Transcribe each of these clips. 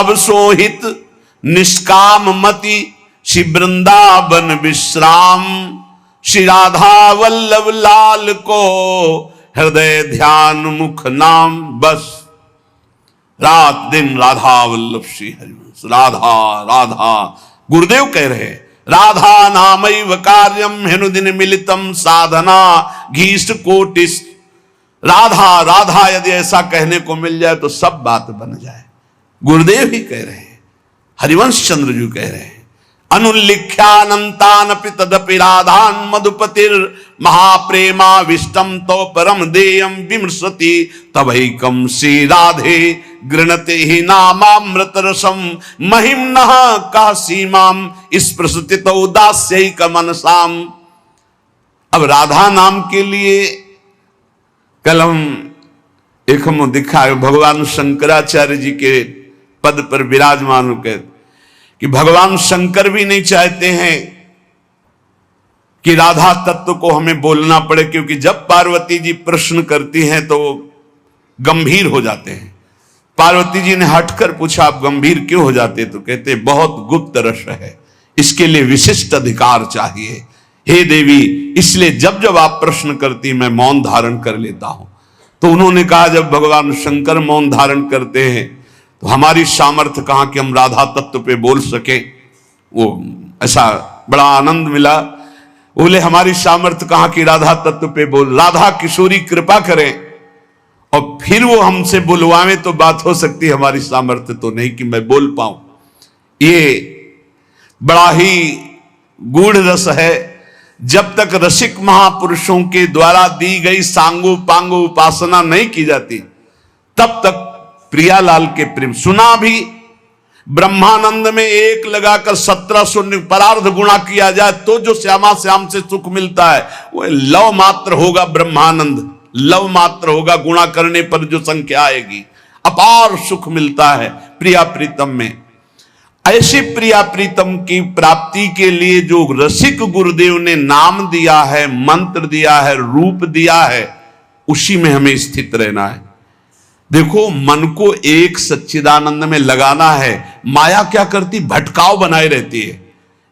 सब सोहित निष्काम मति श्री वृंदावन विश्राम। श्री राधा वल्लभ लाल को हृदय ध्यान मुख नाम। बस रात दिन राधा वल्लभ श्री हरिवंश, राधा राधा। गुरुदेव कह रहे राधा नामैव कार्यम हेनुदिन मिलितम साधना घीष्ट कोटिस। राधा राधा यदि ऐसा कहने को मिल जाए तो सब बात बन जाए। गुरुदेव ही कह रहे हैं, हरिवंश चंद्र जी कह रहे हैं, अनुल्लिख्यानंतानपि तदपि राधान मधुपतिर महाप्रेमा विष्टम तो परम देयम विमृशति तवैकम श्री राधे गृणते ही नामामृत रसम महिम्नः का सीमाम स्पृशति तो उदास्यैक मनसाम। अब राधा नाम के लिए कल हम दिखा भगवान शंकराचार्य जी के पद पर विराजमान होकर कि भगवान शंकर भी नहीं चाहते हैं कि राधा तत्व को हमें बोलना पड़े, क्योंकि जब पार्वती जी प्रश्न करती हैं तो गंभीर हो जाते हैं। पार्वती जी ने हटकर पूछा आप गंभीर क्यों हो जाते? तो कहते बहुत गुप्त रस है, इसके लिए विशिष्ट अधिकार चाहिए हे देवी, इसलिए जब जब आप प्रश्न करती मैं मौन धारण कर लेता हूं। तो उन्होंने कहा जब भगवान शंकर मौन धारण करते हैं तो हमारी सामर्थ्य कहां कि हम राधा तत्व पे बोल सके। वो ऐसा बड़ा आनंद मिला। बोले हमारी सामर्थ्य कहां कि राधा तत्व पे बोल, राधा किशोरी कृपा करें और फिर वो हमसे बुलवावे तो बात हो सकती है, हमारी सामर्थ्य तो नहीं कि मैं बोल पाऊं। ये बड़ा ही गूढ़ रस है। जब तक रसिक महापुरुषों के द्वारा दी गई सांगो पांगो उपासना नहीं की जाती तब तक प्रियालाल के प्रेम सुना भी। ब्रह्मानंद में एक लगाकर 1700 परार्ध गुणा किया जाए तो जो श्यामा श्याम से सुख मिलता है वो लव मात्र होगा। ब्रह्मानंद लव मात्र होगा, गुणा करने पर जो संख्या आएगी अपार सुख मिलता है प्रिया प्रीतम में। ऐसी प्रिया प्रीतम की प्राप्ति के लिए जो रसिक गुरुदेव ने नाम दिया है, मंत्र दिया है, रूप दिया है, उसी में हमें स्थित रहना है। देखो मन को एक सच्चिदानंद में लगाना है। माया क्या करती, भटकाव बनाए रहती है,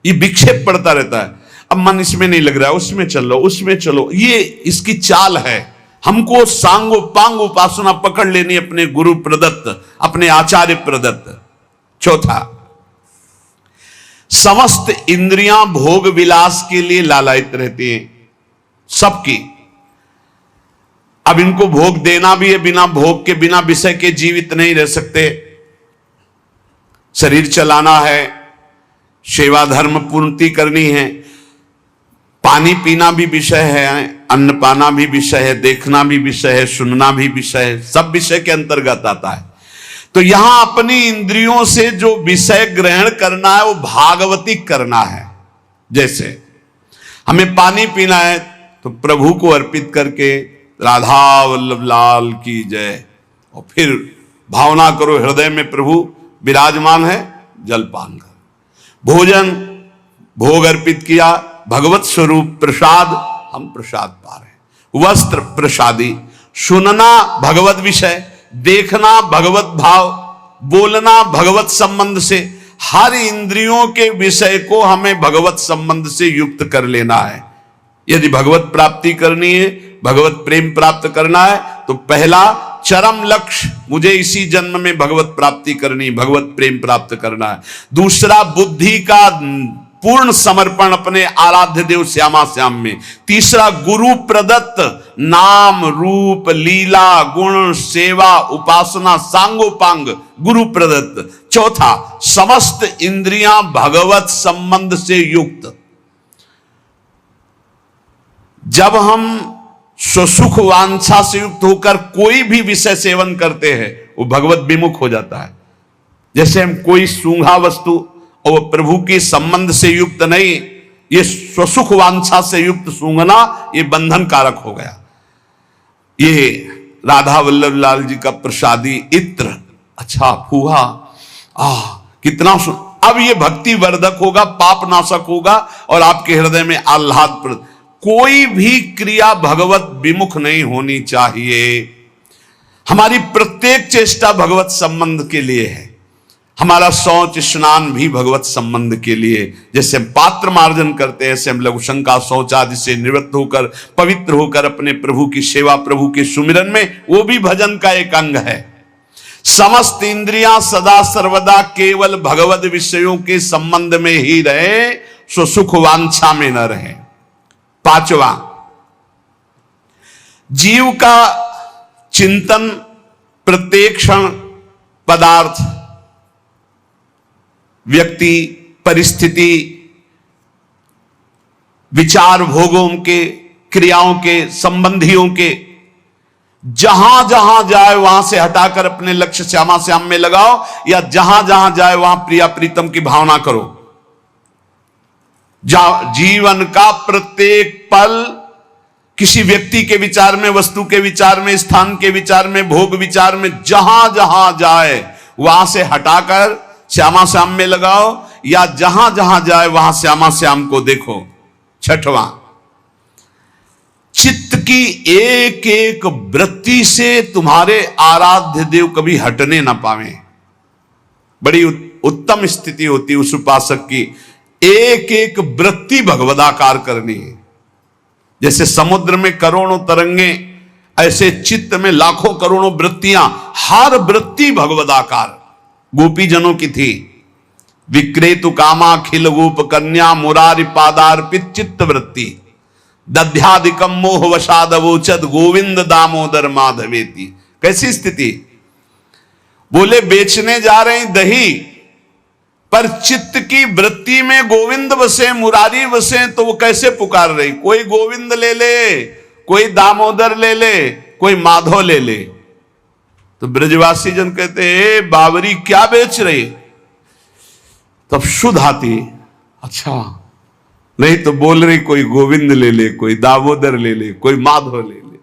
ये विक्षेप पड़ता रहता है। अब मन इसमें नहीं लग रहा है, उसमें चलो उसमें चलो, ये इसकी चाल है। हमको सांगो पांग उपासना पकड़ लेनी अपने गुरु प्रदत्त, अपने आचार्य प्रदत्त। चौथा, समस्त इंद्रियां भोग विलास के लिए लालायित रहती हैं सबकी। अब इनको भोग देना भी है, बिना भोग के बिना विषय के जीवित नहीं रह सकते। शरीर चलाना है, सेवा धर्म पूर्ति करनी है, पानी पीना भी विषय है, अन्न पाना भी विषय है, देखना भी विषय है, सुनना भी विषय है, सब विषय के अंतर्गत आता है। तो यहां अपनी इंद्रियों से जो विषय ग्रहण करना है वो भागवती करना है। जैसे हमें पानी पीना है तो प्रभु को अर्पित करके राधा वल्लभ लाल की जय, और फिर भावना करो हृदय में प्रभु विराजमान है, जलपान करो। भोजन भोग अर्पित किया, भगवत स्वरूप प्रसाद, हम प्रसाद पा रहे हैं। वस्त्र प्रसादी, सुनना भगवत विषय, देखना भगवत भाव, बोलना भगवत संबंध से। हर इंद्रियों के विषय को हमें भगवत संबंध से युक्त कर लेना है। यदि भगवत प्राप्ति करनी है, भगवत प्रेम प्राप्त करना है तो पहला चरम लक्ष्य मुझे इसी जन्म में भगवत प्राप्ति करनी, भगवत प्रेम प्राप्त करना है। दूसरा बुद्धि का पूर्ण समर्पण अपने आराध्य देव श्यामा श्याम में। तीसरा गुरु प्रदत्त नाम रूप लीला गुण सेवा उपासना सांगोपांग गुरु प्रदत्त। चौथा, समस्त इंद्रियां भगवत संबंध से युक्त। जब हम स्वसुख वांछा से युक्त होकर कोई भी विषय सेवन करते हैं वो भगवत विमुख हो जाता है। जैसे हम कोई सूंघा वस्तु और प्रभु के संबंध से युक्त नहीं, ये स्वसुख वांछा से युक्त सूंघना ये बंधन कारक हो गया। ये राधा वल्लभ लाल जी का प्रसादी इत्र, अच्छा फूहा, कितना अब ये भक्ति वर्धक होगा, पाप नाशक होगा और आपके हृदय में आह्लाद। कोई भी क्रिया भगवत विमुख नहीं होनी चाहिए। हमारी प्रत्येक चेष्टा भगवत संबंध के लिए है। हमारा शौच स्नान भी भगवत संबंध के लिए, जैसे हम पात्र मार्जन करते हैं ऐसे हम लघु शंका शौच आदि से निवृत्त होकर पवित्र होकर अपने प्रभु की सेवा, प्रभु के सुमिरन में, वो भी भजन का एक अंग है। समस्त इंद्रियां सदा सर्वदा केवल भगवत विषयों के संबंध में ही रहे, सो सुख वांछा में न रहे। पांचवा, जीव का चिंतन प्रत्येक क्षण पदार्थ, व्यक्ति, परिस्थिति, विचार, भोगों के, क्रियाओं के, संबंधियों के, जहां जहां जाए वहां से हटाकर अपने लक्ष्य श्यामा श्याम में लगाओ, या जहां जहां जाए वहां प्रिया प्रीतम की भावना करो। जीवन का प्रत्येक पल किसी व्यक्ति के विचार में, वस्तु के विचार में, स्थान के विचार में, भोग विचार में, जहां जहां जाए वहां से हटाकर श्यामा श्याम में लगाओ, या जहां जहां जाए वहां श्यामा श्याम को देखो। छठवां, चित्त की एक एक वृत्ति से तुम्हारे आराध्य देव कभी हटने ना पावे। बड़ी उत्तम स्थिति होती है उस उपासक की, एक एक वृत्ति भगवदाकार करनी है। जैसे समुद्र में करोड़ों तरंगे, ऐसे चित्त में लाखों करोड़ों वृत्तियां, हर वृत्ति भगवदाकार। गोपी जनों की थी, विक्रेतु कामा खिल गोप कन्या मुरारी पादार्पित चित्त वृत्ति, दध्यादिकम मोह वशादवोचद गोविंद दामोदर माधवेति। कैसी स्थिति, बोले बेचने जा रहे दही, पर चित्त की वृत्ति में गोविंद बसे, मुरारी बसे, तो वो कैसे पुकार रही, कोई गोविंद ले ले, कोई दामोदर ले ले, कोई माधव ले ले। तो ब्रजवासी जन कहते हैं बावरी क्या बेच रही, तब शुद्ध आती, अच्छा नहीं तो बोल रही कोई गोविंद ले ले, कोई दामोदर ले ले, कोई माधव ले ले।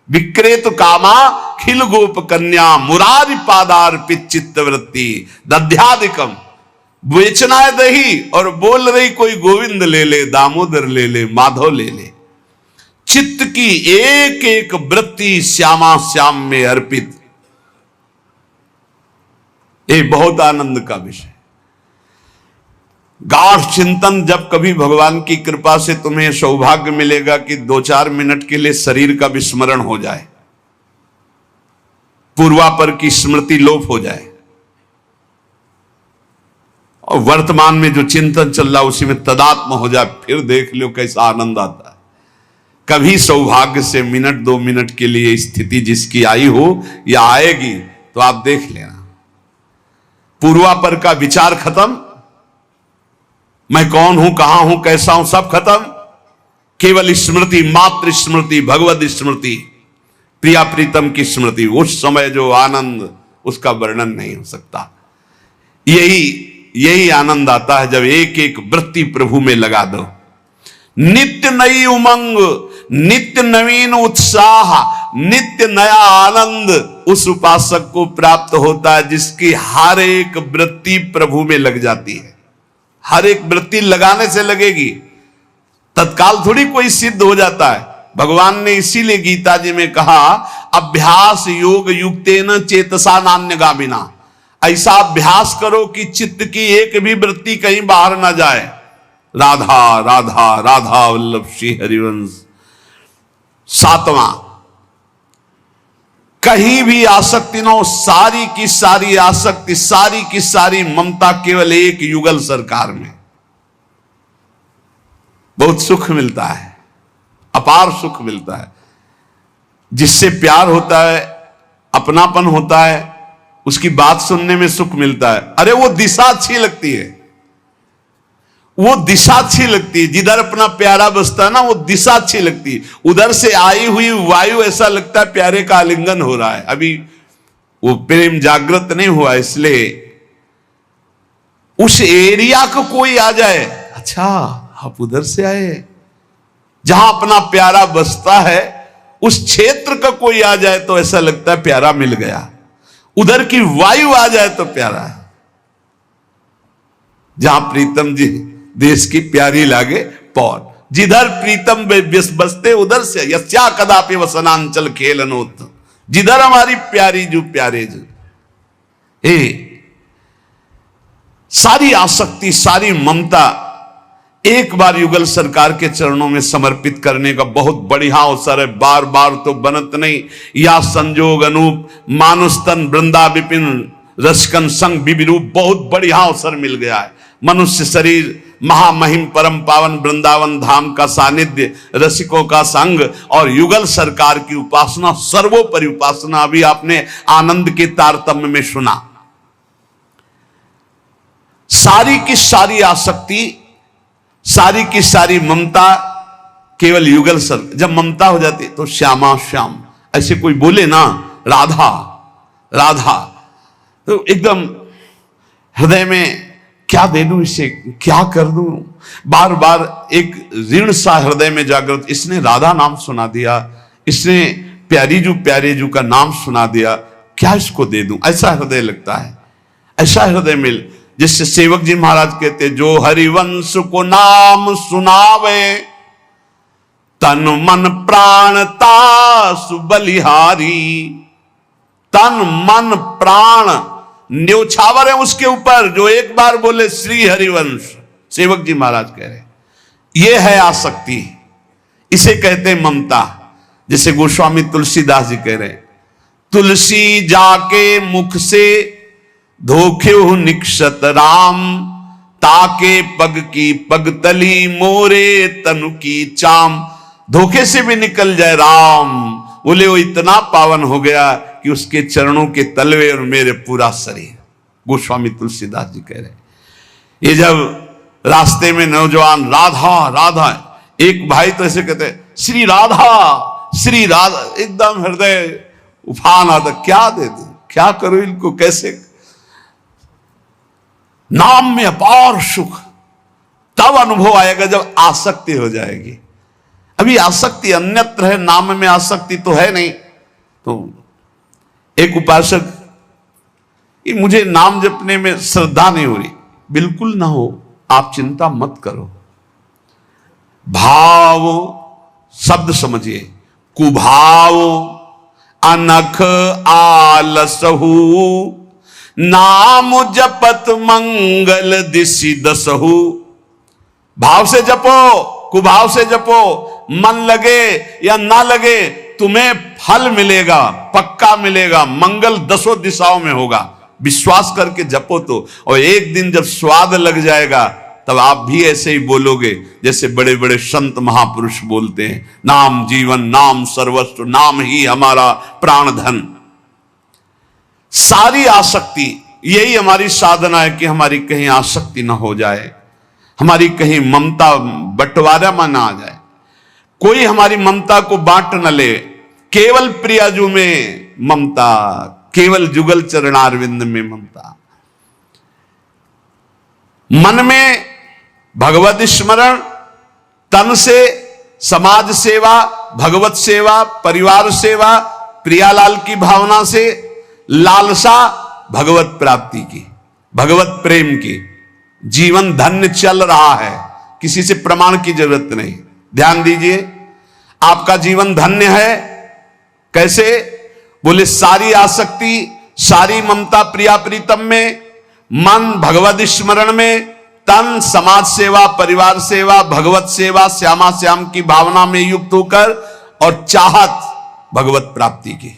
विक्रेत कामा खिल गोप कन्या मुरारी पादार्पित चित्त वृत्ति दध्यादिकम, बेचना है दही और बोल रही कोई गोविंद ले ले, दामोदर ले ले, माधव ले ले। चित्त की एक एक वृत्ति श्यामा श्याम में अर्पित, ये बहुत आनंद का विषय। गाढ़ चिंतन, जब कभी भगवान की कृपा से तुम्हें सौभाग्य मिलेगा कि 2-4 मिनट के लिए शरीर का विस्मरण हो जाए, पूर्वापर की स्मृति लोप हो जाए और वर्तमान में जो चिंतन चल रहा उसी में तदात्म हो जाए, फिर देख लो कैसा आनंद आता है। कभी सौभाग्य से मिनट 2 मिनट के लिए स्थिति जिसकी आई हो या आएगी तो आप देख लेना, पूर्वापर का विचार खत्म, मैं कौन हूं, कहां हूं, कैसा हूं, सब खत्म, केवल स्मृति, मात्र स्मृति, भगवत स्मृति, प्रिया प्रीतम की स्मृति। उस समय जो आनंद उसका वर्णन नहीं हो सकता। यही आनंद आता है जब एक एक वृत्ति प्रभु में लगा दो। नित्य नई उमंग, नित्य नवीन उत्साह, नित्य नया आनंद उस उपासक को प्राप्त होता है जिसकी हर एक वृत्ति प्रभु में लग जाती है। हर एक वृत्ति लगाने से लगेगी, तत्काल थोड़ी कोई सिद्ध हो जाता है। भगवान ने इसीलिए गीता जी में कहा, अभ्यास योग युक्तेन चेतसा नान्यगामिना, ऐसा अभ्यास करो कि चित्त की एक भी वृत्ति कहीं बाहर ना जाए। राधा राधा राधा वल्लभ श्री हरिवंश। 7वां, कहीं भी आसक्ति न हो, सारी की सारी आसक्ति, सारी की सारी ममता केवल एक युगल सरकार में। बहुत सुख मिलता है, अपार सुख मिलता है। जिससे प्यार होता है, अपनापन होता है, उसकी बात सुनने में सुख मिलता है। अरे वो दिशा अच्छी लगती है, वो दिशा अच्छी लगती है। जिधर अपना प्यारा बसता है ना, वो दिशा अच्छी लगती है। उधर से आई हुई वायु ऐसा लगता है प्यारे का आलिंगन हो रहा है, अभी वो प्रेम जागृत नहीं हुआ। इसलिए उस एरिया को कोई आ जाए, अच्छा आप उधर से आए, जहां अपना प्यारा बसता है उस क्षेत्र का कोई आ जाए तो ऐसा लगता है प्यारा मिल गया। उधर की वायु आ जाए तो प्यारा है। जहां प्रीतम जी देश की प्यारी लागे पौन, जिधर प्रीतम बसते उधर से यस्या कदापि वसनांचल खेलनोत, जिधर हमारी प्यारी जो प्यारे जो। सारी आसक्ति, सारी ममता एक बार युगल सरकार के चरणों में समर्पित करने का बहुत बढ़िया अवसर है। बार बार तो बनत नहीं। या संजोग अनूप मानुस्तन वृंदा विपिन रसकन संग विरूप, बहुत बढ़िया अवसर मिल गया है। मनुष्य शरीर, महामहिम परम पावन वृंदावन धाम का सानिध्य, रसिकों का संग और युगल सरकार की उपासना, सर्वोपरि उपासना। अभी आपने आनंद के तारतम्य में सुना। सारी की सारी आसक्ति, सारी की सारी ममता केवल युगल सर। जब ममता हो जाती तो श्यामा श्याम, ऐसे कोई बोले ना राधा राधा, तो एकदम हृदय में क्या दे दूं इसे, क्या कर दूं, बार बार एक ऋण सा हृदय में जागृत। इसने राधा नाम सुना दिया, इसने प्यारे जू का नाम सुना दिया, क्या इसको दे दूं, ऐसा हृदय लगता है। ऐसा हृदय मिल, जिससे सेवक जी महाराज कहते, जो हरिवंश को नाम सुनावे तन मन प्राण तासु बलिहारी। तन मन प्राण न्योछावर है उसके ऊपर, जो एक बार बोले श्री हरिवंश। सेवक जी महाराज कह रहे ये है आसक्ति, इसे कहते हैं ममता। जैसे गोस्वामी तुलसीदास जी कह रहे, तुलसी जाके मुख से धोख्यो निक्षत राम, ताके पग की पगतली मोरे तनु की चाम। धोखे से भी निकल जाए राम, बोले वो इतना पावन हो गया कि उसके चरणों के तलवे और मेरे पूरा शरीर। गोस्वामी तुलसीदास जी कह रहे। ये जब रास्ते में नौजवान राधा राधा, एक भाई तो ऐसे कहते श्री राधा, एकदम हृदय उफान आता, क्या दे दू, क्या करो इनको, कैसे। नाम में अपार सुख तब अनुभव आएगा जब आसक्ति हो जाएगी। अभी आसक्ति अन्यत्र है, नाम में आसक्ति तो है नहीं। तो एक उपासक, मुझे नाम जपने में श्रद्धा नहीं हो रही, बिल्कुल ना हो, आप चिंता मत करो। भाव शब्द समझिए, कुभाव अनख आलसहु, नाम जपत मंगल दिशि दसहु। भाव से जपो, कुभाव से जपो, मन लगे या ना लगे तुम्हें फल मिलेगा, पक्का मिलेगा, मंगल दसों दिशाओं में होगा। विश्वास करके जपो तो, और एक दिन जब स्वाद लग जाएगा तब आप भी ऐसे ही बोलोगे जैसे बड़े बड़े संत महापुरुष बोलते हैं, नाम जीवन, नाम सर्वस्व, नाम ही हमारा प्राण धन। सारी आसक्ति, यही हमारी साधना है कि हमारी कहीं आसक्ति ना हो जाए, हमारी कहीं ममता बंटवारा में ना आ जाए, कोई हमारी ममता को बांट न ले। केवल प्रियाजू में ममता, केवल जुगल चरणारविंद में ममता। मन में भगवत स्मरण, तन से समाज सेवा, भगवत सेवा, परिवार सेवा, प्रियालाल की भावना से लालसा भगवत प्राप्ति की, भगवत प्रेम की। जीवन धन्य चल रहा है, किसी से प्रमाण की जरूरत नहीं। ध्यान दीजिए, आपका जीवन धन्य है। कैसे? बोले सारी आसक्ति, सारी ममता प्रिया प्रीतम में, मन भगवत स्मरण में, तन समाज सेवा, परिवार सेवा, भगवत सेवा, श्यामा श्याम की भावना में युक्त होकर, और चाहत भगवत प्राप्ति की।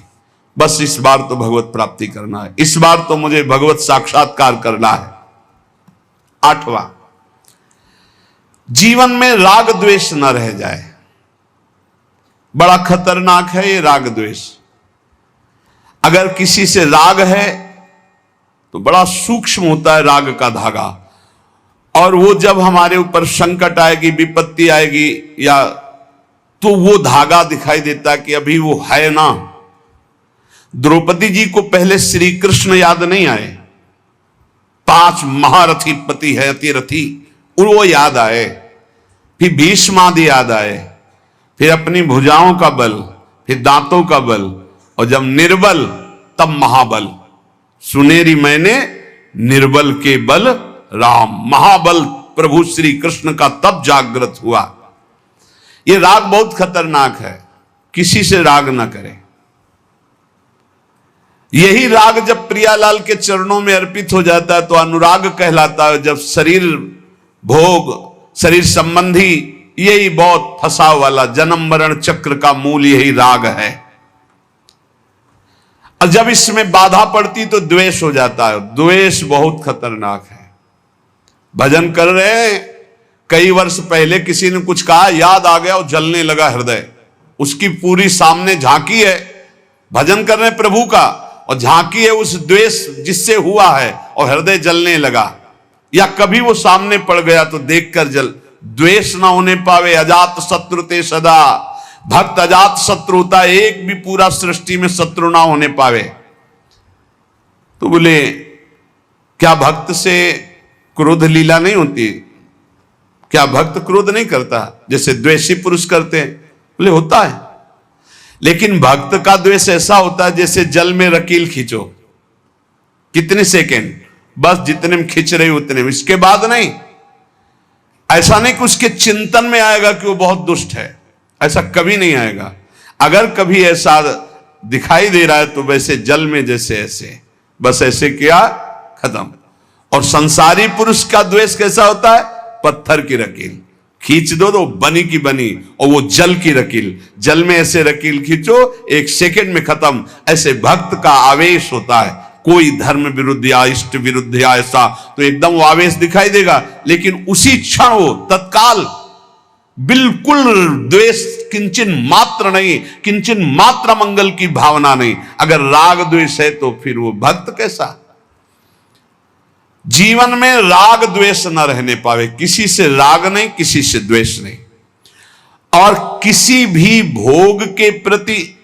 बस इस बार तो भगवत प्राप्ति करना है, इस बार तो मुझे भगवत साक्षात्कार करना है। 8वां, जीवन में राग द्वेष न रह जाए। बड़ा खतरनाक है ये राग द्वेष। अगर किसी से राग है तो बड़ा सूक्ष्म होता है राग का धागा, और वो जब हमारे ऊपर संकट आएगी, विपत्ति आएगी, या तो वो धागा दिखाई देता कि अभी वो है ना। द्रौपदी जी को पहले श्री कृष्ण याद नहीं आए, 5 महारथी पति है अतिरथी, वो याद आए, फिर भीष्म आदि याद आए, फिर अपनी भुजाओं का बल, फिर दांतों का बल, और जब निर्बल तब महाबल। सुनेरी मैंने निर्बल के बल राम, महाबल प्रभु श्री कृष्ण का तब जागृत हुआ। ये राग बहुत खतरनाक है, किसी से राग ना करें। यही राग जब प्रियालाल के चरणों में अर्पित हो जाता है तो अनुराग कहलाता है। जब शरीर भोग, शरीर संबंधी, यही बहुत फंसाव वाला जन्म मरण चक्र का मूल यही राग है। और जब इसमें बाधा पड़ती तो द्वेष हो जाता है। द्वेष बहुत खतरनाक है। भजन कर रहे हैं, कई वर्ष पहले किसी ने कुछ कहा, याद आ गया और जलने लगा हृदय। उसकी पूरी सामने झांकी है, भजन कर रहे हैं प्रभु का, और झांकी है उस द्वेष जिससे हुआ है और हृदय जलने लगा। या कभी वो सामने पड़ गया तो देखकर जल, द्वेष ना होने पावे अजात शत्रु ते सदा। भक्त अजात शत्रु होता, एक भी पूरा सृष्टि में शत्रु ना होने पावे। तो बोले क्या भक्त से क्रोध लीला नहीं होती? क्या भक्त क्रोध नहीं करता जैसे द्वेषी पुरुष करते हैं? बोले होता है, लेकिन भक्त का द्वेष ऐसा होता है जैसे जल में रकील खींचो, कितने सेकेंड, बस जितने में खींच रहे उतने में, इसके बाद नहीं। ऐसा नहीं कि उसके चिंतन में आएगा कि वो बहुत दुष्ट है, ऐसा कभी नहीं आएगा। अगर कभी ऐसा दिखाई दे रहा है तो वैसे जल में जैसे ऐसे, बस ऐसे किया, खत्म। और संसारी पुरुष का द्वेष कैसा होता है? पत्थर की रकील खींच दो तो बनी की बनी, और वो जल की रकील, जल में ऐसे रकील खींचो, एक सेकंड में खत्म। ऐसे भक्त का आवेश होता है, कोई धर्म विरुद्ध या इष्ट विरुद्ध या ऐसा तो एकदम वो आवेश दिखाई देगा, लेकिन उसी क्षण वो तत्काल बिल्कुल द्वेष किंचन मात्र नहीं, किंचन मात्र मंगल की भावना नहीं। अगर राग द्वेष है तो फिर वो भक्त कैसा? जीवन में राग द्वेष न रहने पावे, किसी से राग नहीं, किसी से द्वेष नहीं, और किसी भी भोग के प्रति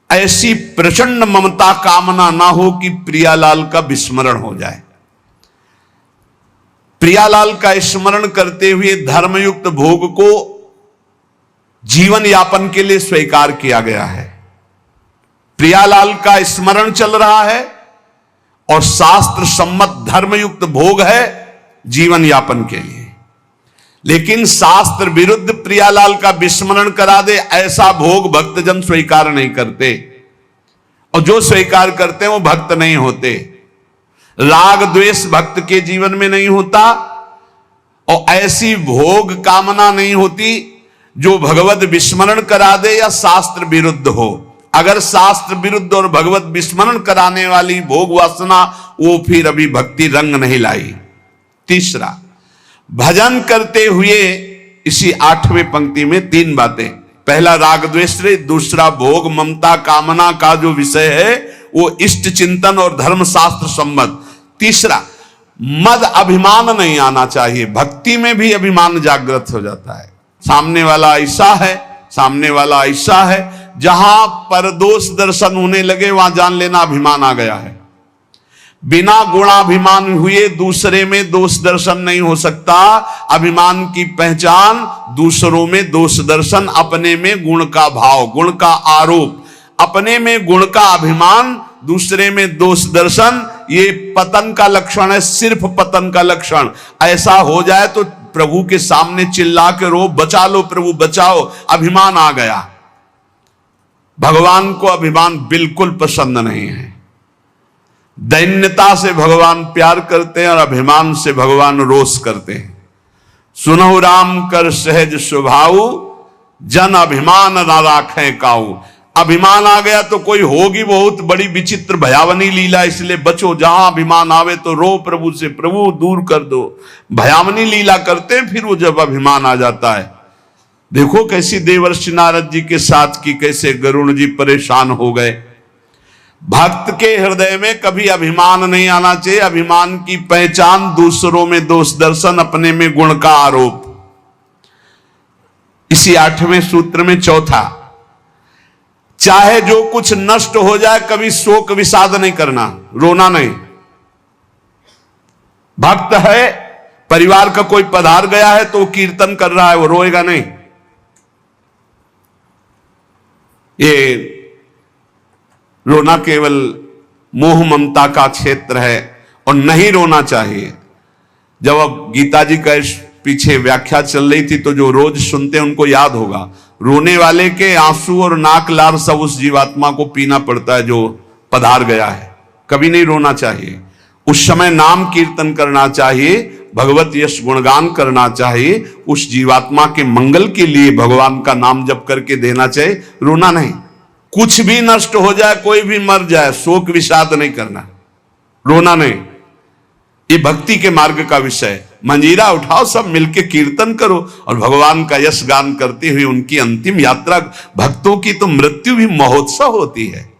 ऐसी प्रचंड ममता कामना ना हो कि प्रियालाल का विस्मरण हो जाए। प्रियालाल का स्मरण करते हुए धर्मयुक्त भोग को जीवन यापन के लिए स्वीकार किया गया है। प्रियालाल का स्मरण चल रहा है और शास्त्र सम्मत धर्मयुक्त भोग है जीवन यापन के लिए। लेकिन शास्त्र विरुद्ध प्रियालाल का विस्मरण करा दे ऐसा भोग भक्तजन स्वीकार नहीं करते, और जो स्वीकार करते हैं वो भक्त नहीं होते। राग द्वेष भक्त के जीवन में नहीं होता, और ऐसी भोग कामना नहीं होती जो भगवत विस्मरण करा दे या शास्त्र विरुद्ध हो। अगर शास्त्र विरुद्ध और भगवत विस्मरण कराने वाली भोग वासना, वो फिर अभी भक्ति रंग नहीं लाई। तीसरा, भजन करते हुए इसी 8वें पंक्ति में 3 बातें। पहला राग द्वेष, दूसरा भोग ममता कामना का जो विषय है वो इष्ट चिंतन और धर्म शास्त्र सम्मत। तीसरा, मद अभिमान नहीं आना चाहिए। भक्ति में भी अभिमान जागृत हो जाता है, सामने वाला ऐसा है, सामने वाला ऐसा है। जहां पर दोष दर्शन होने लगे वहां जान लेना अभिमान आ गया है। बिना गुणाभिमान हुए दूसरे में दोष दर्शन नहीं हो सकता। अभिमान की पहचान दूसरों में दोष दर्शन, अपने में गुण का भाव, गुण का आरोप, अपने में गुण का अभिमान, दूसरे में दोष दर्शन, ये पतन का लक्षण है, सिर्फ पतन का लक्षण। ऐसा हो जाए तो प्रभु के सामने चिल्ला के रो, बचा लो प्रभु बचाओ, अभिमान आ गया। भगवान को अभिमान बिल्कुल पसंद नहीं है। दैन्यता से भगवान प्यार करते हैं और अभिमान से भगवान रोष करते हैं। सुनहु राम कर सहज स्वभाव, जन अभिमान ना राखे काऊ। अभिमान आ गया तो कोई होगी बहुत बड़ी विचित्र भयावनी लीला, इसलिए बचो। जहां अभिमान आवे तो रो प्रभु से, प्रभु दूर कर दो। भयावनी लीला करते हैं फिर वो जब अभिमान आ जाता है। देखो कैसी देवर्षि नारद जी के साथ की, कैसे गरुण जी परेशान हो गए। भक्त के हृदय में कभी अभिमान नहीं आना चाहिए। अभिमान की पहचान दूसरों में दोष दर्शन, अपने में गुण का आरोप। इसी 8वें सूत्र में चौथा, चाहे जो कुछ नष्ट हो जाए कभी शोक विषाद नहीं करना, रोना नहीं। भक्त है, परिवार का कोई पधार गया है तो कीर्तन कर रहा है, वो रोएगा नहीं। ये रोना केवल मोह ममता का क्षेत्र है और नहीं रोना चाहिए। जब अब गीता जी का पीछे व्याख्या चल रही थी तो जो रोज सुनते हैं उनको याद होगा, रोने वाले के आंसू और नाक लार सब उस जीवात्मा को पीना पड़ता है जो पधार गया है। कभी नहीं रोना चाहिए। उस समय नाम कीर्तन करना चाहिए, भगवत यश गुणगान करना चाहिए, उस जीवात्मा के मंगल के लिए भगवान का नाम जप करके देना चाहिए, रोना नहीं। कुछ भी नष्ट हो जाए, कोई भी मर जाए, शोक विषाद नहीं करना, रोना नहीं। ये भक्ति के मार्ग का विषय। मंजीरा उठाओ, सब मिलके कीर्तन करो और भगवान का यश गान करते हुए उनकी अंतिम यात्रा। भक्तों की तो मृत्यु भी महोत्सव होती है।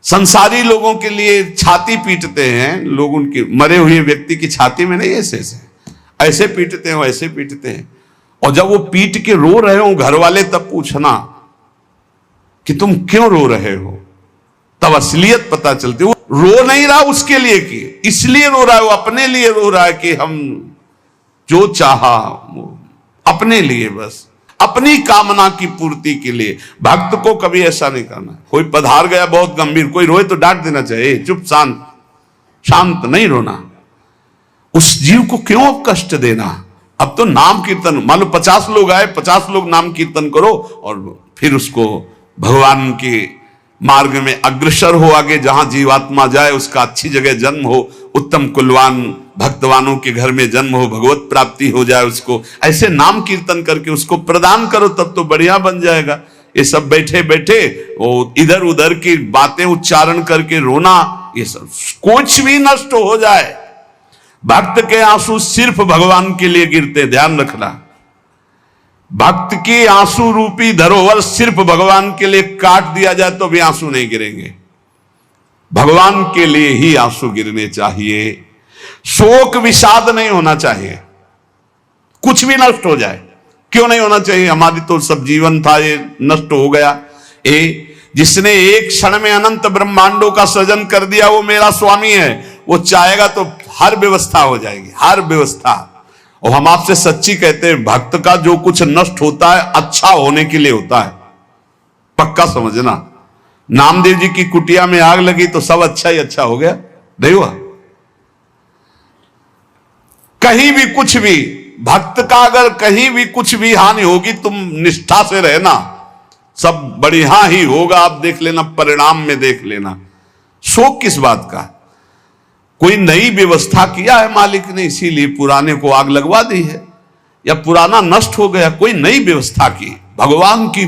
संसारी लोगों के लिए छाती पीटते हैं लोग, उनके मरे हुए व्यक्ति की छाती में नहीं, ऐसे ऐसे पीटते हैं, वैसे पीटते हैं। और जब वो पीट के रो रहे हो घर वाले, तब पूछना कि तुम क्यों रो रहे हो, तब असलियत पता चलती। वो रो नहीं रहा उसके लिए कि इसलिए रो रहा है, वो अपने लिए रो रहा है कि हम जो चाहा अपने लिए, बस अपनी कामना की पूर्ति के लिए। भक्त को कभी ऐसा नहीं करना। कोई पधार गया बहुत गंभीर, कोई रोए तो डांट देना चाहिए, चुप शांत, शांत नहीं रोना। उस जीव को क्यों कष्ट देना। अब तो नाम कीर्तन, मान लो 50 लोग आए, 50 लोग नाम कीर्तन करो और फिर उसको भगवान के मार्ग में अग्रसर हो, आगे जहां जीवात्मा जाए उसका अच्छी जगह जन्म हो, उत्तम कुलवान भक्तवानों के घर में जन्म हो, भगवत प्राप्ति हो जाए उसको। ऐसे नाम कीर्तन करके उसको प्रदान करो, तब तो बढ़िया बन जाएगा। ये सब बैठे बैठे वो इधर उधर की बातें उच्चारण करके रोना, ये सब कुछ भी नष्ट हो जाए। भक्त के आंसू सिर्फ भगवान के लिए गिरते, ध्यान रखना। भक्त की आंसू रूपी धरोहर सिर्फ भगवान के लिए काट दिया जाए तो भी आंसू नहीं गिरेंगे। भगवान के लिए ही आंसू गिरने चाहिए। शोक विषाद नहीं होना चाहिए। कुछ भी नष्ट हो जाए, क्यों नहीं होना चाहिए। हमारी तो सब जीवन था, ये नष्ट हो गया। जिसने एक क्षण में अनंत ब्रह्मांडों का सृजन कर दिया, वो मेरा स्वामी है। वो चाहेगा तो हर व्यवस्था हो जाएगी, हर व्यवस्था। और हम आपसे सच्ची कहते हैं, भक्त का जो कुछ नष्ट होता है अच्छा होने के लिए होता है, पक्का समझना। नामदेव जी की कुटिया में आग लगी तो सब अच्छा ही अच्छा हो गया, नहीं हुआ। कहीं भी कुछ भी, भक्त का अगर कहीं भी कुछ भी हानि होगी, तुम निष्ठा से रहना, सब बढ़िया ही होगा। आप देख लेना, परिणाम में देख लेना। शोक किस बात का। कोई नई व्यवस्था किया है मालिक ने, इसीलिए पुराने को आग लगवा दी है, या पुराना नष्ट हो गया, कोई नई व्यवस्था की। भगवान की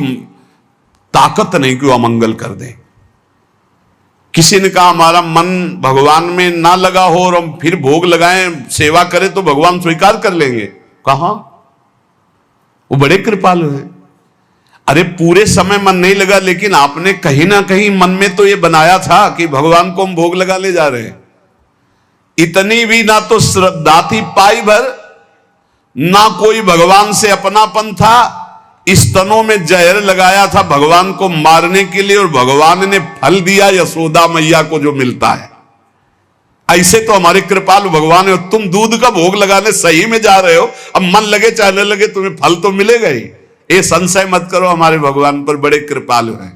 ताकत नहीं कि वो अमंगल कर दे। किसी ने कहा हमारा मन भगवान में ना लगा हो और हम फिर भोग लगाएं, सेवा करें तो भगवान स्वीकार कर लेंगे। कहा, वो बड़े कृपालु हैं। अरे पूरे समय मन नहीं लगा, लेकिन आपने कहीं ना कहीं मन में तो ये बनाया था कि भगवान को हम भोग लगा ले जा रहे हैं। इतनी भी ना तो श्रद्धा थी पाई भर, ना कोई भगवान से अपनापन था। स्तनों में जहर लगाया था भगवान को मारने के लिए, और भगवान ने फल दिया यशोदा मैया को जो मिलता है। ऐसे तो हमारे कृपालु भगवान है। तुम दूध का भोग लगाने सही में जा रहे हो, अब मन लगे चाहे न लगे तुम्हें फल तो मिलेगा ही। ये संशय मत करो, हमारे भगवान पर बड़े कृपालु हैं।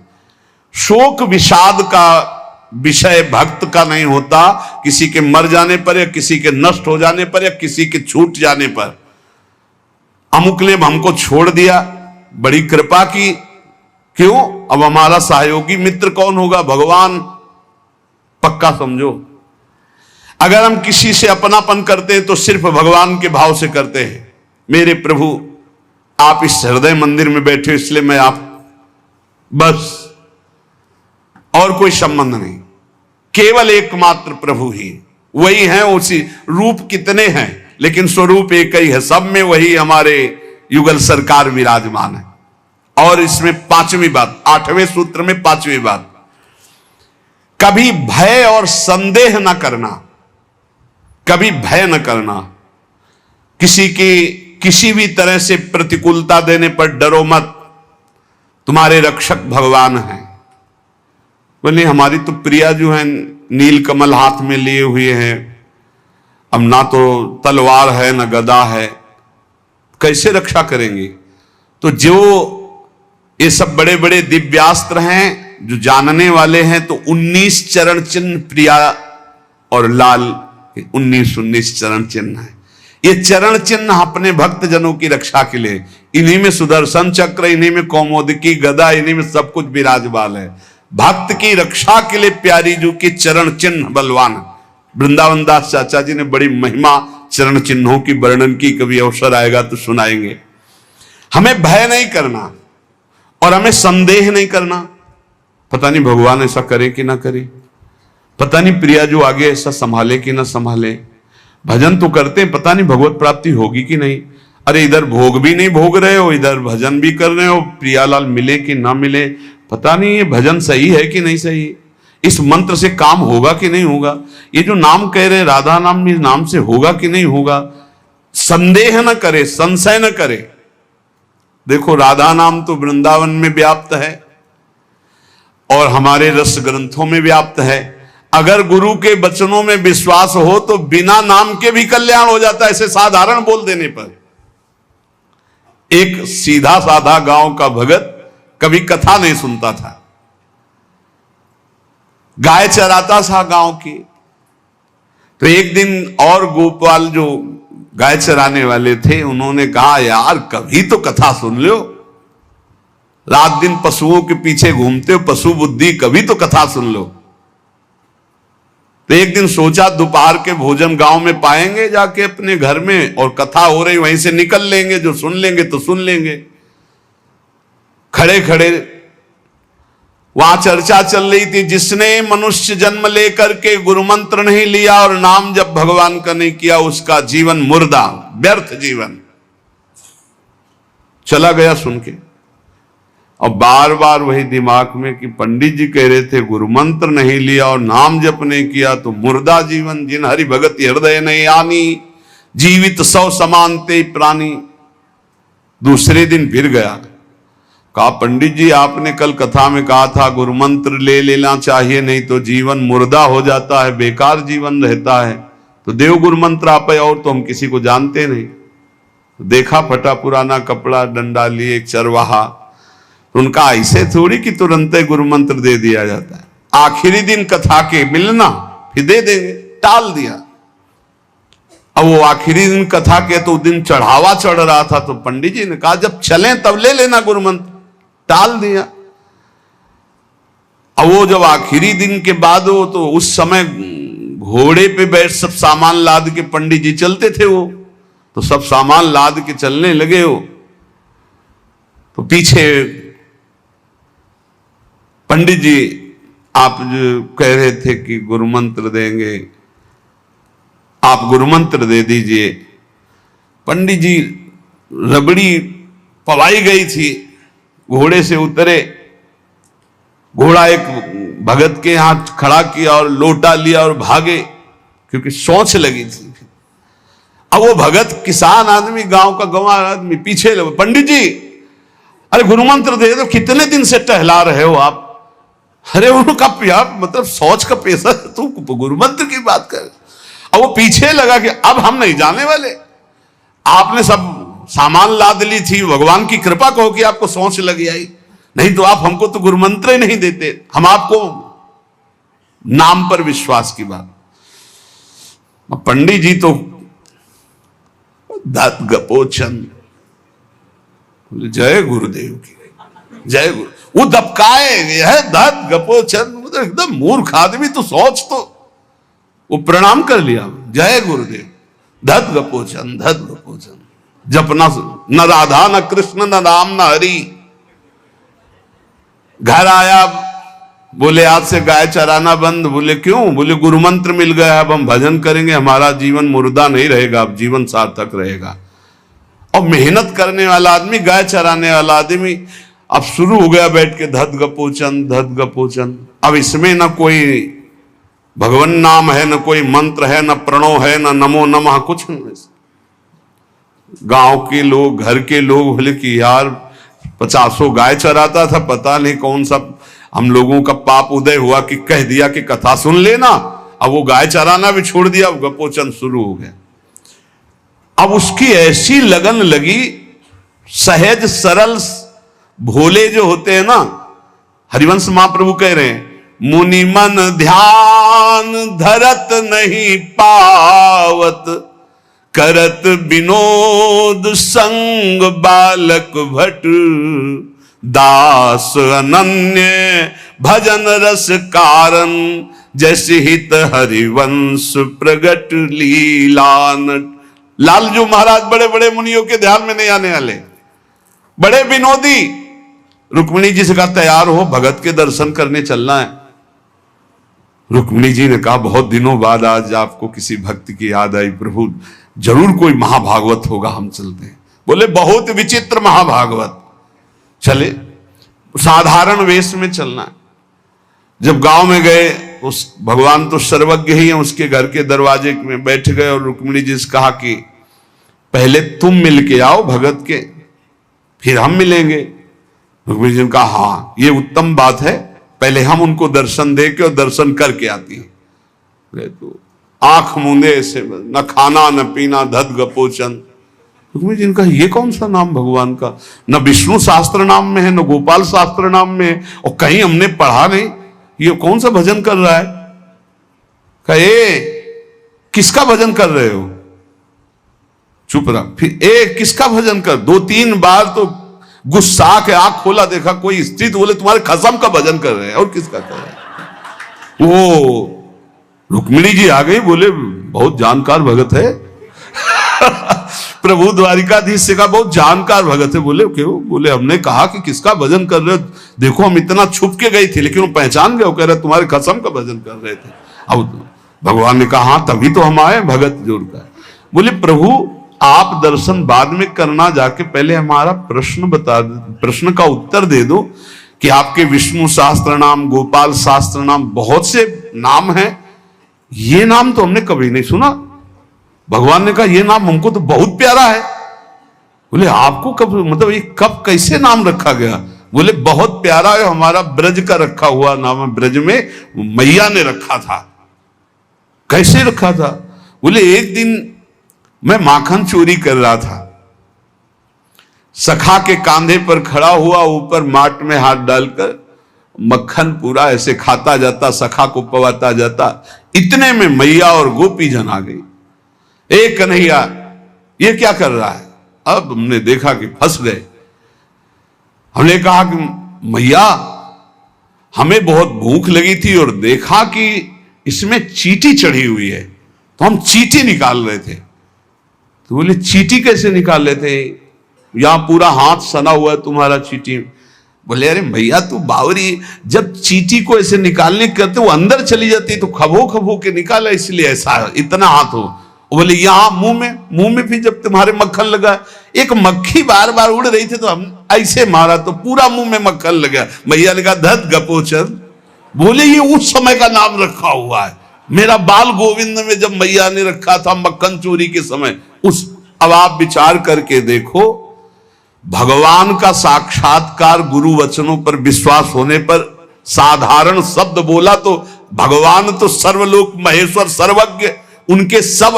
शोक विषाद का विषय भक्त का नहीं होता। किसी के मर जाने पर, या किसी के नष्ट हो जाने पर, या किसी के छूट जाने पर। अमुक ने हमको छोड़ दिया, बड़ी कृपा की, क्यों। अब हमारा सहयोगी मित्र कौन होगा, भगवान, पक्का समझो। अगर हम किसी से अपनापन करते हैं तो सिर्फ भगवान के भाव से करते हैं। मेरे प्रभु आप इस हृदय मंदिर में बैठे, इसलिए मैं आप, बस और कोई संबंध नहीं, केवल एकमात्र प्रभु ही, वही हैं। उसी रूप कितने हैं, लेकिन स्वरूप एक ही है। सब में वही हमारे युगल सरकार विराजमान है। और इसमें पांचवी बात, 8वें सूत्र में पांचवी बात, कभी भय और संदेह न करना। कभी भय न करना, किसी की किसी भी तरह से प्रतिकूलता देने पर डरो मत, तुम्हारे रक्षक भगवान हैं। बोले हमारी तो प्रिया जो है नील कमल हाथ में लिए हुए हैं, अब ना तो तलवार है ना गदा है, कैसे रक्षा करेंगे। तो जो ये सब बड़े बड़े दिव्यास्त्र हैं जो जानने वाले हैं, तो 19 चरण चिन्ह प्रिया और लाल 19 चरण चिन्ह है। ये चरण चिन्ह अपने भक्त जनों की रक्षा के लिए, इन्हीं में सुदर्शन चक्र, इन्हीं में कौमोदकी गदा, इन्हीं में सब कुछ विराजमान है। भक्त की रक्षा के लिए प्यारी जू की चरण चिन्ह बलवान। वृंदावन दास चाचा जी ने बड़ी महिमा चरण चिन्हों की वर्णन की, कभी अवसर आएगा तो सुनाएंगे। हमें भय नहीं करना और हमें संदेह नहीं करना, पता नहीं भगवान ऐसा करे कि ना करे, पता नहीं प्रिया जो आगे ऐसा संभाले कि ना संभाले। भजन तो करते हैं, पता नहीं भगवत प्राप्ति होगी कि नहीं। अरे इधर भोग भी नहीं भोग रहे हो, इधर भजन भी कर रहे हो, प्रियालाल मिले कि ना मिले, पता नहीं ये भजन सही है कि नहीं सही, इस मंत्र से काम होगा कि नहीं होगा, ये जो नाम कह रहे राधा नाम, इस नाम से होगा कि नहीं होगा। संदेह न करे, संशय न करे। देखो राधा नाम तो वृंदावन में व्याप्त है और हमारे रस ग्रंथों में व्याप्त है। अगर गुरु के वचनों में विश्वास हो तो बिना नाम के भी कल्याण हो जाता है, ऐसे साधारण बोल देने पर। एक सीधा साधा गांव का भगत कभी कथा नहीं सुनता था, गाय चराता था गांव की। तो एक दिन और गोपाल जो गाय चराने वाले थे, उन्होंने कहा यार कभी तो कथा सुन लो, रात दिन पशुओं के पीछे घूमते हो, पशु बुद्धि, कभी तो कथा सुन लो। तो एक दिन सोचा दोपहर के भोजन गांव में पाएंगे जाके अपने घर में, और कथा हो रही वहीं से निकल लेंगे, जो सुन लेंगे तो सुन लेंगे। खड़े खड़े वहां चर्चा चल रही थी, जिसने मनुष्य जन्म लेकर के गुरु मंत्र नहीं लिया और नाम जब भगवान का नहीं किया, उसका जीवन मुर्दा, व्यर्थ जीवन। चला गया सुन के, और बार बार वही दिमाग में कि पंडित जी कह रहे थे गुरु मंत्र नहीं लिया और नाम जप नहीं किया तो मुर्दा जीवन। जिन हरि भगत हृदय नहीं आनी, जीवित सौ समानते प्राणी। दूसरे दिन फिर गया, कहा पंडित जी आपने कल कथा में कहा था गुरु मंत्र ले लेना चाहिए, नहीं तो जीवन मुर्दा हो जाता है, बेकार जीवन रहता है। तो देव गुरु मंत्र आप है, और तो हम किसी को जानते नहीं। देखा फटा पुराना कपड़ा, डंडा लिए एक चरवाहा। उनका ऐसे थोड़ी कि तुरंत ही गुरु मंत्र दे दिया जाता है, आखिरी दिन कथा के मिलना फिर दे देंगे, टाल दिया। अब वो आखिरी दिन कथा के तो दिन चढ़ावा चढ़ रहा था, तो पंडित जी ने कहा जब चलें तब ले लेना गुरु मंत्र, टाल दिया। अब वो जब आखिरी दिन के बाद हो, तो उस समय घोड़े पे बैठ सब सामान लाद के पंडित जी चलते थे, वो तो सब सामान लाद के चलने लगे हो। तो पीछे पंडित जी आप जो कह रहे थे कि गुरु मंत्र देंगे, आप गुरु मंत्र दे दीजिए। पंडित जी रबड़ी पवाई गई थी, घोड़े से उतरे, घोड़ा एक भगत के हाथ खड़ा किया और लोटा लिया और भागे, क्योंकि सोच लगी थी। अब वो भगत किसान आदमी, गांव का गंवार आदमी पीछे लगे, पंडित जी अरे गुरु मंत्र दे दो, कितने दिन से टहला रहे हो आप। अरे उनका मतलब सोच का पैसा, तू गुरु मंत्र की बात कर। अब वो पीछे लगा कि अब हम नहीं जाने वाले, आपने सब सामान लाद ली थी, भगवान की कृपा कहो कि आपको सोच लगी आई, नहीं तो आप हमको तो गुरु मंत्र ही नहीं देते, हम आपको नाम पर विश्वास की बात। पंडित जी तो दात गपोचन, जय गुरुदेव की जय गुरु, वो दबकाए है दात गपोचन, मतलब एकदम मूर्ख आदमी, तो सोच तो। वो प्रणाम कर लिया, जय गुरुदेव, धत गपोचन धत गपोचन। जपना न राधा न कृष्ण न राम न हरि। घर आया, बोले आज से गाय चराना बंद। बोले क्यों? बोले गुरु मंत्र मिल गया, अब हम भजन करेंगे, हमारा जीवन मुर्दा नहीं रहेगा, अब जीवन सार्थक रहेगा। और मेहनत करने वाला आदमी, गाय चराने वाला आदमी, अब शुरू हो गया बैठ के धत गपोचन धत गपोचन। अब इसमें न कोई भगवान नाम है, न कोई मंत्र है, न प्रणव है, न नमो नमः, कुछ नहीं। गांव के लोग, घर के लोग बोले कि यार 50 गाय चराता था, पता नहीं कौन सा हम लोगों का पाप उदय हुआ कि कह दिया कि कथा सुन लेना। अब वो गाय चराना भी छोड़ दिया, अब गपोचन शुरू हो गया। अब उसकी ऐसी लगन लगी, सहज सरल भोले जो होते हैं ना, हरिवंश महाप्रभु कह रहे हैं, मुनि मन ध्यान धरत नहीं पावत, करत विनोद संग बालक भट, दास अनन्य भजन रस कारण, जैसे हित हरिवंश प्रगट लीलान। लालजू महाराज बड़े बड़े मुनियों के ध्यान में नहीं आने वाले, बड़े विनोदी। रुक्मिणी जी से कहा तैयार हो, भगत के दर्शन करने चलना है। रुक्मिणी जी ने कहा बहुत दिनों बाद आज आपको किसी भक्त की याद आई प्रभु, जरूर कोई महाभागवत होगा, हम चलते हैं। बोले बहुत विचित्र महाभागवत। चले, साधारण वेश में चलना है। जब गांव में गए, उस भगवान तो सर्वज्ञ ही है, उसके घर के दरवाजे में बैठ गए और रुक्मिणी जी से कहा कि पहले तुम मिल के आओ भगत के, फिर हम मिलेंगे। रुक्मिणी जी ने कहा हाँ ये उत्तम बात है, पहले हम उनको दर्शन दे के और दर्शन करके आती है। तो आंख मूंदे ऐसे, न खाना न पीना, धद गपोचन। रुक्मिणी जी ने कहा ये कौन सा नाम भगवान का, न विष्णु शास्त्र नाम में है, न गोपाल शास्त्र नाम में है, और कहीं हमने पढ़ा नहीं, ये कौन सा भजन कर रहा है। कहे किसका भजन कर रहे हो, चुप रहा। फिर किसका भजन कर, दो तीन बार तो गुस्सा के आंख खोला, देखा कोई स्त्री, तो बोले तुम्हारे खसम का भजन कर रहे हैं, और किसका कर रहे हैं। वो रुक्मिणी जी आ गई, बोले बहुत जानकार भगत है। प्रभु द्वारिकाधीश से कहा बहुत जानकार भगत है। बोले क्यों, बोले हमने कहा कि किसका भजन कर रहे हो, देखो हम इतना छुप के गई थी, लेकिन वो पहचान गए, वो कह रहे तुम्हारे खसम का भजन कर रहे थे। अब भगवान ने कहा हाँ तभी तो हम आए भगत जोड़ कर। बोले प्रभु आप दर्शन बाद में करना, जाके पहले हमारा प्रश्न बता दो, प्रश्न का उत्तर दे दो कि आपके विष्णु शास्त्र नाम, गोपाल शास्त्र नाम, बहुत से नाम हैं, ये नाम तो हमने कभी नहीं सुना। भगवान ने कहा ये नाम हमको तो बहुत प्यारा है। बोले आपको कब, मतलब ये कब कैसे नाम रखा गया। बोले बहुत प्यारा है, हमारा ब्रज का रखा हुआ नाम है, ब्रज में मैया ने रखा था। कैसे रखा था। बोले एक दिन मैं माखन चोरी कर रहा था, सखा के कांधे पर खड़ा हुआ, ऊपर माट में हाथ डालकर मक्खन पूरा ऐसे खाता जाता, सखा को पवाता जाता। इतने में मैया और गोपी जन आ गई। एक कन्हैया ये क्या कर रहा है। अब हमने देखा कि फंस गए। हमने कहा कि मैया हमें बहुत भूख लगी थी और देखा कि इसमें चींटी चढ़ी हुई है, तो हम चींटी निकाल रहे थे। तो बोले चींटी कैसे निकाल रहे थे, यहां पूरा हाथ सना हुआ है तुम्हारा चींटी। बोले अरे भैया तू बावरी, जब चींटी को ऐसे निकालने करते वो अंदर चली जाती, तो खबो खबो के निकाला, इसलिए ऐसा इतना हाथ हो। बोले यहां मुंह में भी जब तुम्हारे मक्खन लगा, एक मक्खी बार बार उड़ रही थी तो हम ऐसे मारा तो पूरा मुंह में मक्खन लगा। मैया ने कहा धत गपोचन। बोले ये उस समय का नाम रखा हुआ है, मेरा बाल गोविंद में जब मैया ने रखा था मक्खन चोरी के समय उस। अब आप विचार करके देखो, भगवान का साक्षात्कार गुरु वचनों पर विश्वास होने पर साधारण शब्द बोला तो भगवान तो सर्वलोक महेश्वर सर्वज्ञ, उनके सब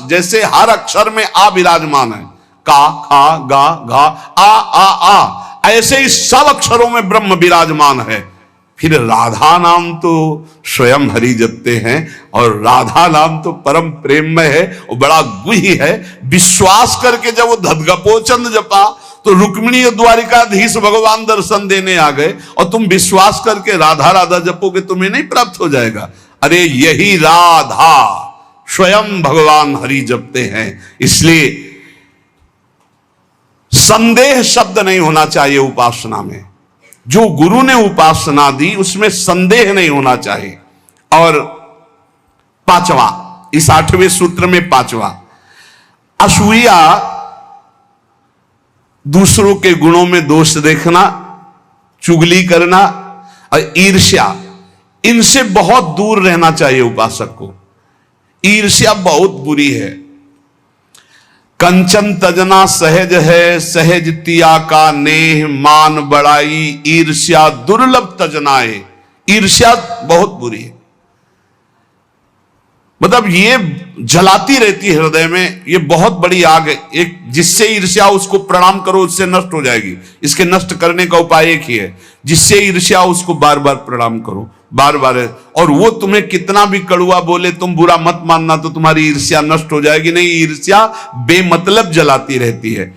जैसे हर अक्षर में आ विराजमान है, का खा गा घा आ, ऐसे ही सब अक्षरों में ब्रह्म विराजमान है। फिर राधा नाम तो स्वयं हरि जपते हैं, और राधा नाम तो परम प्रेममय है और बड़ा गुही है। विश्वास करके जब वो धदगपोचंद जपा तो रुक्मिणी और द्वारिकाधीश भगवान दर्शन देने आ गए, और तुम विश्वास करके राधा राधा जपोगे तुम्हें नहीं प्राप्त हो जाएगा। अरे यही राधा स्वयं भगवान हरि जपते हैं। इसलिए संदेह शब्द नहीं होना चाहिए उपासना में। जो गुरु ने उपासना दी उसमें संदेह नहीं होना चाहिए। और पांचवा, इस 8वें सूत्र में पांचवा, असूया, दूसरों के गुणों में दोष देखना, चुगली करना और ईर्ष्या, इनसे बहुत दूर रहना चाहिए उपासक को। ईर्ष्या बहुत बुरी है। कंचन तजना सहज है, सहज तिया का नेह, मान बड़ाई ईर्ष्या दुर्लभ तजनाए। ईर्ष्या बहुत बुरी है, मतलब ये जलाती रहती है हृदय में, ये बहुत बड़ी आग है। एक जिससे ईर्ष्या उसको प्रणाम करो उससे नष्ट हो जाएगी। इसके नष्ट करने का उपाय एक ही है, जिससे ईर्ष्या उसको बार बार प्रणाम करो, बार बार। और वो तुम्हें कितना भी कड़ुआ बोले तुम बुरा मत मानना, तो तुम्हारी ईर्ष्या नष्ट हो जाएगी नहीं। ईर्ष्या बेमतलब जलाती रहती है।